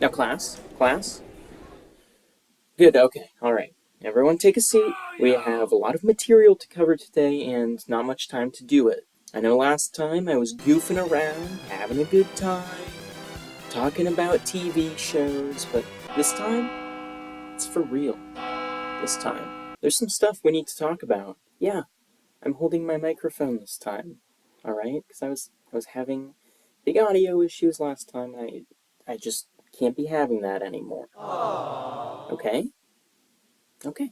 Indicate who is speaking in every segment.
Speaker 1: Now, class. Good, okay, alright. Everyone take a seat. We have a lot of material to cover today and not much time to do it. I know last time I was goofing around, having a good time, talking about TV shows, but this time, it's for real. This time. There's some stuff we need to talk about. Yeah, I'm holding my microphone this time. Alright? Because I was having big audio issues last time, and I just can't be having that anymore. Okay? Okay.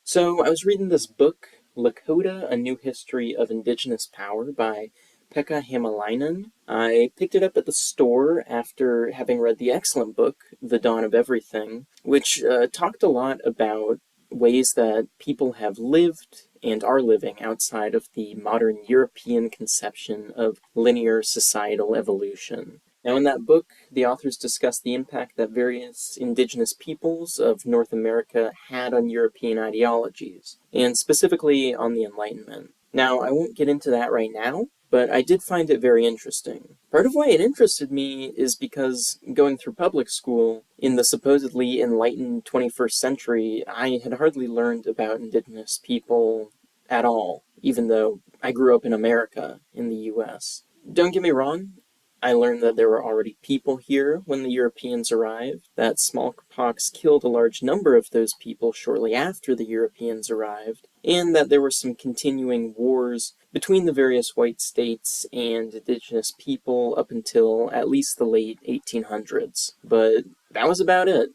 Speaker 1: So I was reading this book, Lakota, A New History of Indigenous Power by Pekka Hamalainen. I picked it up at the store after having read the excellent book, The Dawn of Everything, which talked a lot about ways that people have lived and are living outside of the modern European conception of linear societal evolution. Now, in that book, the authors discuss the impact that various indigenous peoples of North America had on European ideologies, and specifically on the Enlightenment. Now, I won't get into that right now, but I did find it very interesting. Part of why it interested me is because going through public school in the supposedly enlightened 21st century, I had hardly learned about indigenous people at all, even though I grew up in America, in the US. Don't get me wrong, I learned that there were already people here when the Europeans arrived, that smallpox killed a large number of those people shortly after the Europeans arrived, and that there were some continuing wars between the various white states and indigenous people up until at least the late 1800s. But that was about it.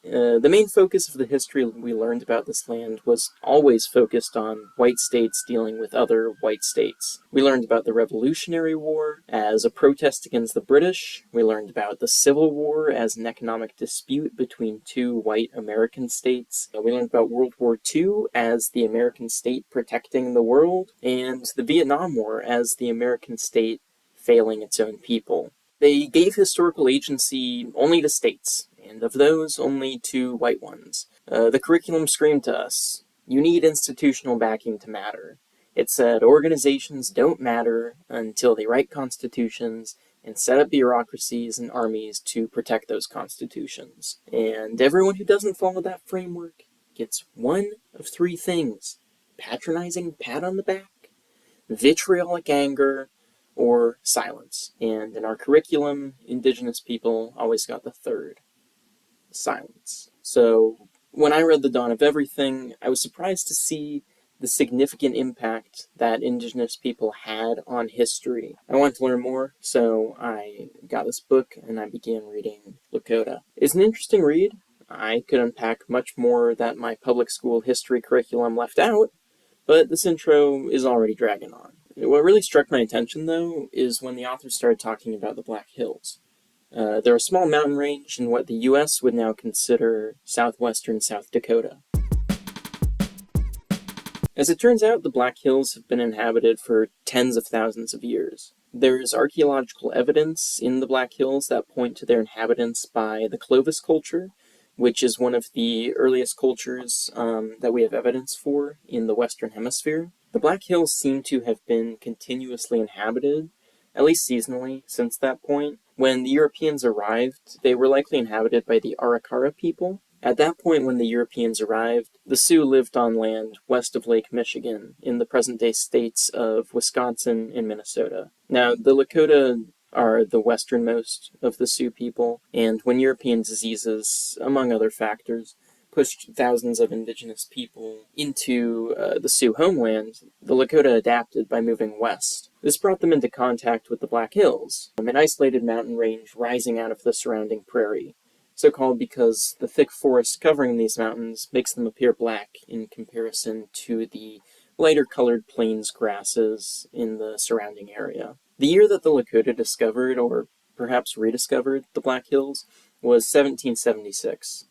Speaker 1: The main focus of the history we learned about this land was always focused on white states dealing with other white states. We learned about the Revolutionary War as a protest against the British. We learned about the Civil War as an economic dispute between two white American states. We learned about World War II as the American state protecting the world, and the Vietnam War as the American state failing its own people. They gave historical agency only to states, and of those, only two white ones. The curriculum screamed to us, you need institutional backing to matter. It said organizations don't matter until they write constitutions and set up bureaucracies and armies to protect those constitutions. And everyone who doesn't follow that framework gets one of three things: patronizing pat on the back, vitriolic anger, or silence. And in our curriculum, indigenous people always got the third: silence. So when I read The Dawn of Everything, I was surprised to see the significant impact that indigenous people had on history. I wanted to learn more, so I got this book and I began reading Lakota. It's an interesting read. I could unpack much more that my public school history curriculum left out, but this intro is already dragging on. What really struck my attention, though, is when the author started talking about the Black Hills. They're a small mountain range in what the US would now consider southwestern South Dakota. As it turns out, the Black Hills have been inhabited for tens of thousands of years. There is archaeological evidence in the Black Hills that point to their inhabitants by the Clovis culture, which is one of the earliest cultures that we have evidence for in the Western Hemisphere. The Black Hills seem to have been continuously inhabited, at least seasonally, since that point. When the Europeans arrived, they were likely inhabited by the Arikara people. At that point, when the Europeans arrived, the Sioux lived on land west of Lake Michigan, in the present-day states of Wisconsin and Minnesota. Now, the Lakota are the westernmost of the Sioux people, and when European diseases, among other factors, pushed thousands of indigenous people into the Sioux homeland, the Lakota adapted by moving west. This brought them into contact with the Black Hills, an isolated mountain range rising out of the surrounding prairie, so called because the thick forest covering these mountains makes them appear black in comparison to the lighter-colored plains grasses in the surrounding area. The year that the Lakota discovered, or perhaps rediscovered, the Black Hills was 1776.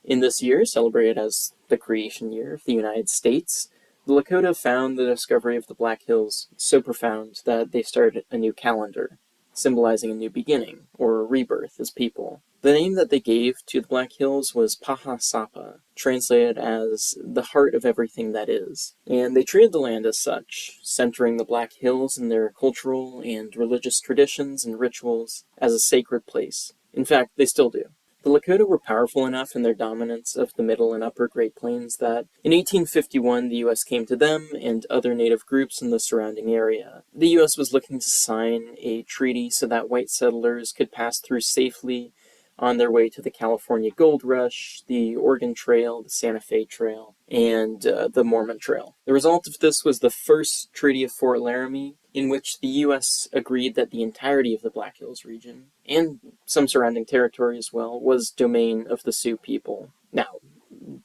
Speaker 1: In this year, celebrated as the creation year of the United States, the Lakota found the discovery of the Black Hills so profound that they started a new calendar, symbolizing a new beginning, or a rebirth as people. The name that they gave to the Black Hills was Pahasapa, translated as the heart of everything that is. And they treated the land as such, centering the Black Hills in their cultural and religious traditions and rituals as a sacred place. In fact, they still do. The Lakota were powerful enough in their dominance of the Middle and Upper Great Plains that in 1851 the U.S. came to them and other native groups in the surrounding area. The U.S. was looking to sign a treaty so that white settlers could pass through safely on their way to the California Gold Rush, the Oregon Trail, the Santa Fe Trail, and the Mormon Trail. The result of this was the first Treaty of Fort Laramie, in which the U.S. agreed that the entirety of the Black Hills region, and some surrounding territory as well, was domain of the Sioux people. Now,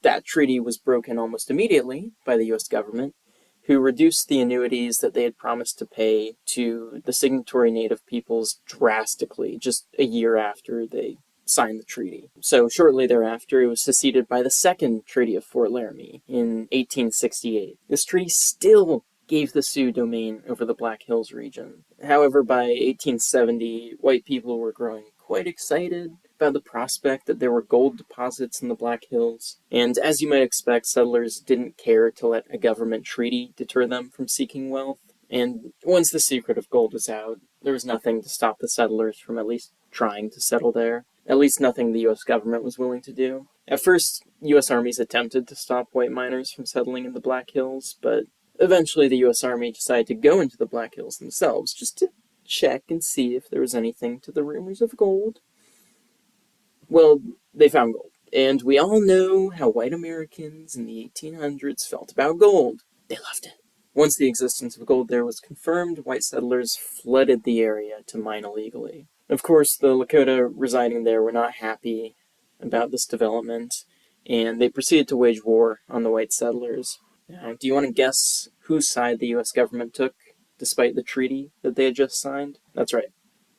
Speaker 1: that treaty was broken almost immediately by the U.S. government, who reduced the annuities that they had promised to pay to the signatory native peoples drastically just a year after they signed the treaty. So shortly thereafter, it was succeeded by the Second Treaty of Fort Laramie in 1868. This treaty still gave the Sioux domain over the Black Hills region. However, by 1870, white people were growing quite excited about the prospect that there were gold deposits in the Black Hills, and as you might expect, settlers didn't care to let a government treaty deter them from seeking wealth. And once the secret of gold was out, there was nothing to stop the settlers from at least trying to settle there. At least nothing the U.S. government was willing to do. At first, U.S. armies attempted to stop white miners from settling in the Black Hills, but eventually the U.S. Army decided to go into the Black Hills themselves, just to check and see if there was anything to the rumors of gold. Well, they found gold. And we all know how white Americans in the 1800s felt about gold. They loved it. Once the existence of gold there was confirmed, white settlers flooded the area to mine illegally. Of course, the Lakota residing there were not happy about this development, and they proceeded to wage war on the white settlers. Now, do you want to guess whose side the U.S. government took, despite the treaty that they had just signed? That's right.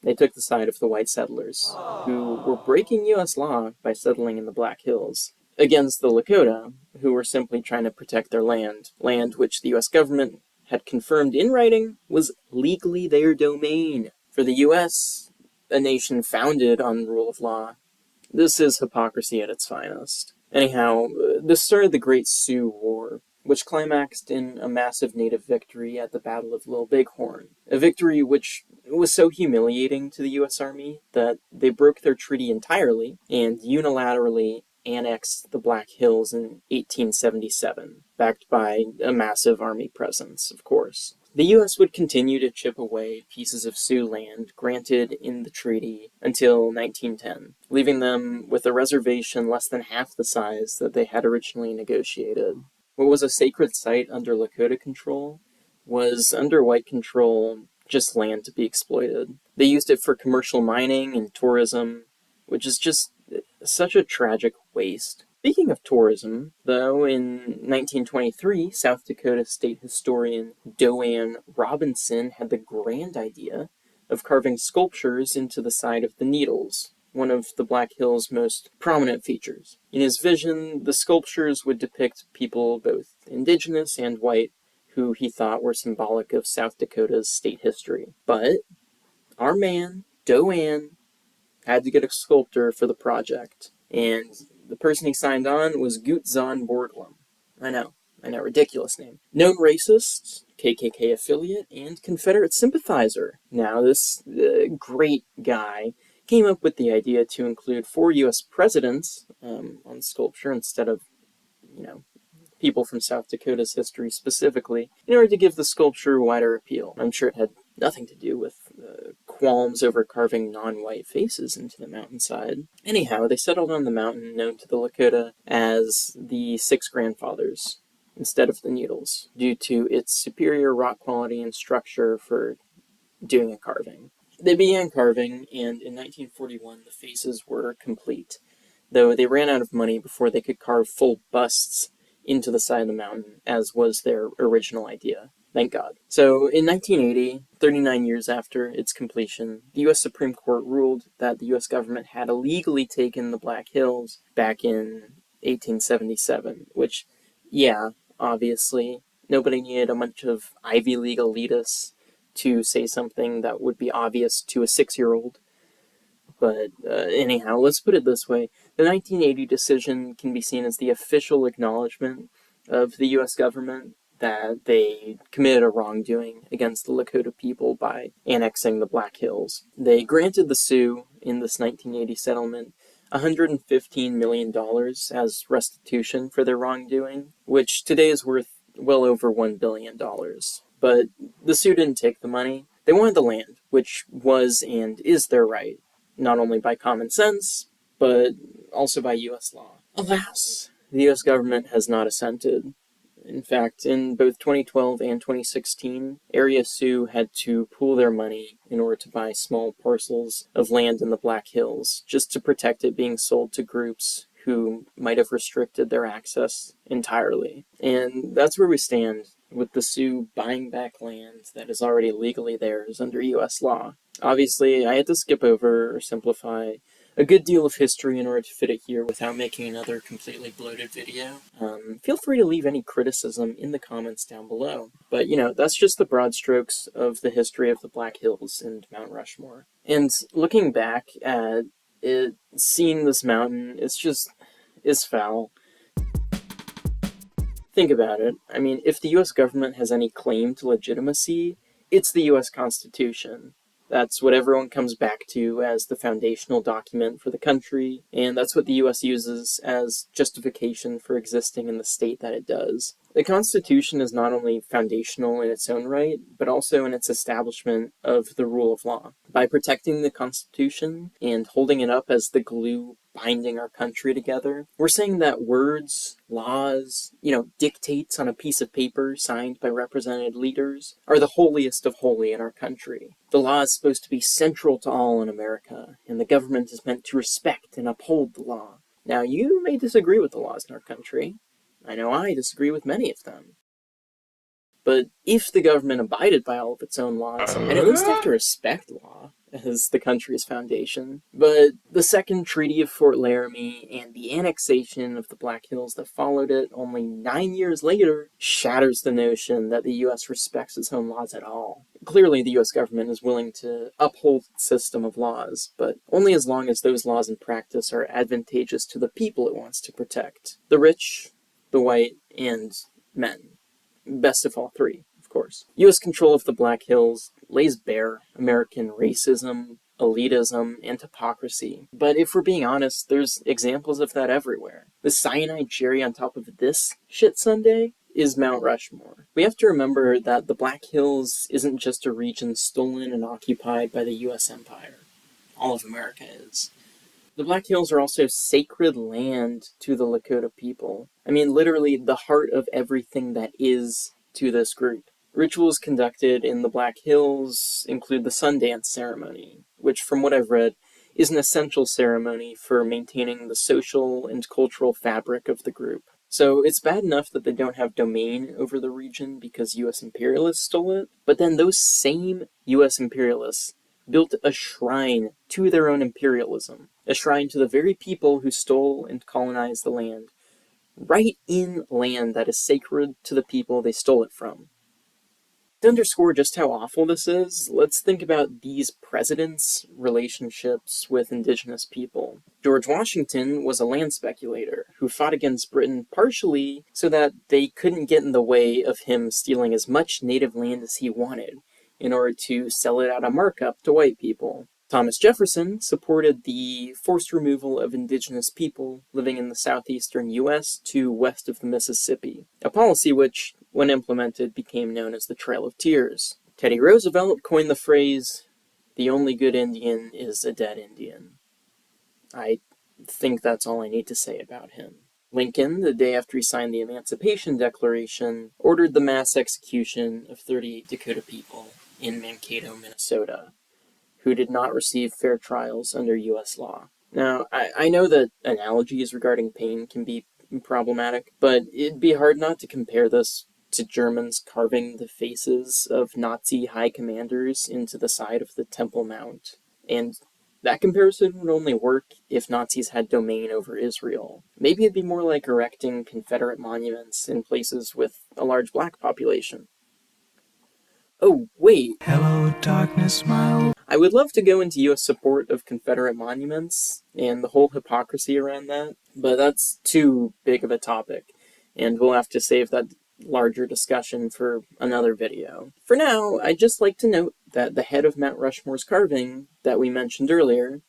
Speaker 1: They took the side of the white settlers, who were breaking U.S. law by settling in the Black Hills, against the Lakota, who were simply trying to protect their land which the U.S. government had confirmed in writing was legally their domain. For the U.S., a nation founded on the rule of law, this is hypocrisy at its finest. Anyhow, this started the Great Sioux War, which climaxed in a massive native victory at the Battle of Little Bighorn. A victory which was so humiliating to the U.S. Army that they broke their treaty entirely and unilaterally annexed the Black Hills in 1877, backed by a massive army presence, of course. The U.S. would continue to chip away pieces of Sioux land granted in the treaty until 1910, leaving them with a reservation less than half the size that they had originally negotiated. What was a sacred site under Lakota control was under white control just land to be exploited. They used it for commercial mining and tourism, which is just such a tragic waste. Speaking of tourism, though, in 1923, South Dakota state historian Doane Robinson had the grand idea of carving sculptures into the side of the Needles, one of the Black Hills' most prominent features. In his vision, the sculptures would depict people both indigenous and white who he thought were symbolic of South Dakota's state history. But our man, Doane, had to get a sculptor for the project, and the person he signed on was Gutzon Borglum. I know, ridiculous name. Known racist, KKK affiliate, and Confederate sympathizer. Now, this great guy came up with the idea to include 4 U.S. presidents on the sculpture instead of, people from South Dakota's history specifically, in order to give the sculpture wider appeal. I'm sure it had nothing to do with qualms over carving non-white faces into the mountainside. Anyhow, they settled on the mountain known to the Lakota as the Six Grandfathers instead of the Needles, due to its superior rock quality and structure for doing a carving. They began carving, and in 1941 the faces were complete, though they ran out of money before they could carve full busts into the side of the mountain, as was their original idea. Thank God. So, in 1980, 39 years after its completion, the U.S. Supreme Court ruled that the U.S. government had illegally taken the Black Hills back in 1877, which, yeah, obviously, nobody needed a bunch of Ivy League elitists to say something that would be obvious to a 6-year-old. But anyhow, let's put it this way. The 1980 decision can be seen as the official acknowledgement of the U.S. government that they committed a wrongdoing against the Lakota people by annexing the Black Hills. They granted the Sioux, in this 1980 settlement, $115 million as restitution for their wrongdoing, which today is worth well over $1 billion. But the Sioux didn't take the money. They wanted the land, which was and is their right, not only by common sense, but also by U.S. law. Alas, the U.S. government has not assented. In fact, in both 2012 and 2016, area Sioux had to pool their money in order to buy small parcels of land in the Black Hills, just to protect it being sold to groups who might have restricted their access entirely. And that's where we stand, with the Sioux buying back land that is already legally theirs under U.S. law. Obviously, I had to skip over or simplify a good deal of history in order to fit it here without making another completely bloated video. Feel free to leave any criticism in the comments down below. But, that's just the broad strokes of the history of the Black Hills and Mount Rushmore. And looking back at it, seeing this mountain, is foul. Think about it. I mean, if the U.S. government has any claim to legitimacy, it's the U.S. Constitution. That's what everyone comes back to as the foundational document for the country, and that's what the U.S. uses as justification for existing in the state that it does. The Constitution is not only foundational in its own right, but also in its establishment of the rule of law. By protecting the Constitution and holding it up as the glue binding our country together, we're saying that words, laws, dictates on a piece of paper signed by represented leaders are the holiest of holy in our country. The law is supposed to be central to all in America, and the government is meant to respect and uphold the law. Now, you may disagree with the laws in our country. I know I disagree with many of them. But if the government abided by all of its own laws, I'd at least have to respect law as the country's foundation. But the Second Treaty of Fort Laramie and the annexation of the Black Hills that followed it only 9 years later shatters the notion that the U.S. respects its own laws at all. Clearly, the U.S. government is willing to uphold its system of laws, but only as long as those laws in practice are advantageous to the people it wants to protect. The rich, the white, and men. Best of all three, of course. U.S. control of the Black Hills lays bare American racism, elitism, and hypocrisy. But if we're being honest, there's examples of that everywhere. The cyanide cherry on top of this shit sundae is Mount Rushmore. We have to remember that the Black Hills isn't just a region stolen and occupied by the U.S. Empire. All of America is. The Black Hills are also sacred land to the Lakota people. I mean, literally the heart of everything that is to this group. Rituals conducted in the Black Hills include the Sundance ceremony, which, from what I've read, is an essential ceremony for maintaining the social and cultural fabric of the group. So it's bad enough that they don't have domain over the region because U.S. imperialists stole it, but then those same U.S. imperialists built a shrine to their own imperialism, a shrine to the very people who stole and colonized the land, right in land that is sacred to the people they stole it from. To underscore just how awful this is, let's think about these presidents' relationships with indigenous people. George Washington was a land speculator who fought against Britain partially so that they couldn't get in the way of him stealing as much native land as he wanted, in order to sell it at a markup to white people. Thomas Jefferson supported the forced removal of indigenous people living in the southeastern U.S. to west of the Mississippi, a policy which, when implemented, became known as the Trail of Tears. Teddy Roosevelt coined the phrase, "The only good Indian is a dead Indian." I think that's all I need to say about him. Lincoln, the day after he signed the Emancipation Declaration, ordered the mass execution of 38 Dakota people in Mankato, Minnesota, who did not receive fair trials under U.S. law. Now, I know that analogies regarding pain can be problematic, but it'd be hard not to compare this to Germans carving the faces of Nazi high commanders into the side of the Temple Mount. And that comparison would only work if Nazis had domain over Israel. Maybe it'd be more like erecting Confederate monuments in places with a large black population. Oh, wait.
Speaker 2: Hello, darkness, my old...
Speaker 1: I would love to go into U.S. support of Confederate monuments and the whole hypocrisy around that, but that's too big of a topic, and we'll have to save that larger discussion for another video. For now, I'd just like to note that the head of Mount Rushmore's carving that we mentioned earlier,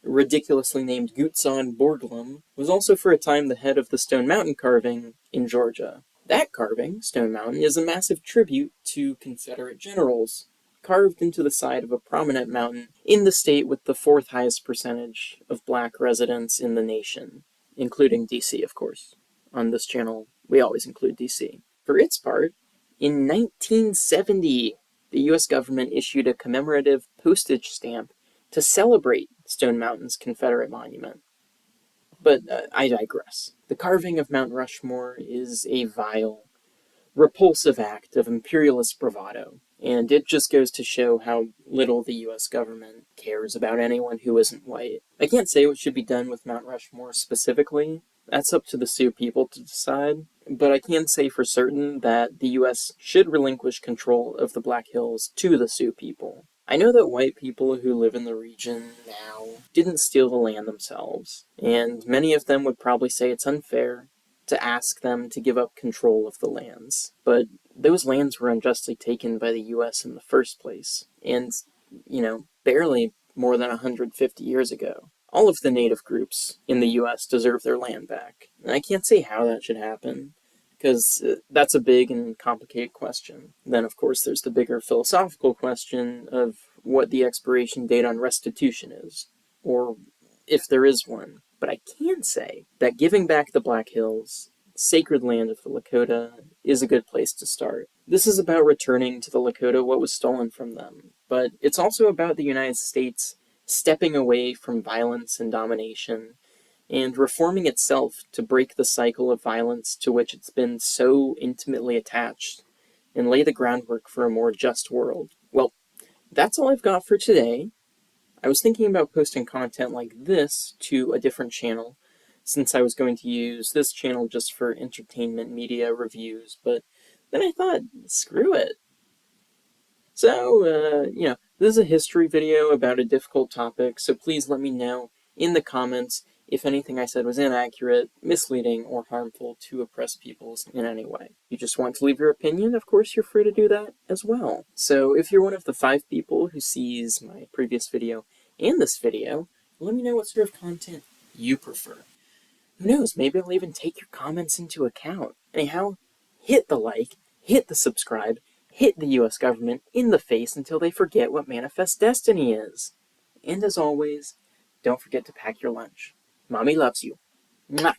Speaker 1: ridiculously named Gutzon Borglum, was also for a time the head of the Stone Mountain carving in Georgia. That carving, Stone Mountain, is a massive tribute to Confederate generals, carved into the side of a prominent mountain in the state with the fourth highest percentage of black residents in the nation, including DC, of course. On this channel, we always include DC. For its part, in 1970, the US government issued a commemorative postage stamp to celebrate Stone Mountain's Confederate monument. But I digress. The carving of Mount Rushmore is a vile, repulsive act of imperialist bravado, and it just goes to show how little the US government cares about anyone who isn't white. I can't say what should be done with Mount Rushmore specifically. That's up to the Sioux people to decide, but I can say for certain that the US should relinquish control of the Black Hills to the Sioux people. I know that white people who live in the region now didn't steal the land themselves, and many of them would probably say it's unfair to ask them to give up control of the lands. But those lands were unjustly taken by the US in the first place, and, barely more than 150 years ago. All of the native groups in the US deserve their land back. And I can't say how that should happen, because that's a big and complicated question. Then, of course, there's the bigger philosophical question of what the expiration date on restitution is, or if there is one. But I can say that giving back the Black Hills, sacred land of the Lakota, is a good place to start. This is about returning to the Lakota what was stolen from them, but it's also about the United States stepping away from violence and domination and reforming itself to break the cycle of violence to which it's been so intimately attached and lay the groundwork for a more just world. Well, that's all I've got for today. I was thinking about posting content like this to a different channel, since I was going to use this channel just for entertainment media reviews, but then I thought, screw it. So, this is a history video about a difficult topic, so please let me know in the comments if anything I said was inaccurate, misleading, or harmful to oppressed peoples in any way. You just want to leave your opinion, of course you're free to do that as well. So if you're one of the 5 people who sees my previous video and this video, let me know what sort of content you prefer. Who knows, maybe I'll even take your comments into account. Anyhow, hit the like, hit the subscribe, hit the US government in the face until they forget what Manifest Destiny is. And as always, don't forget to pack your lunch. Mommy loves you. Mwah!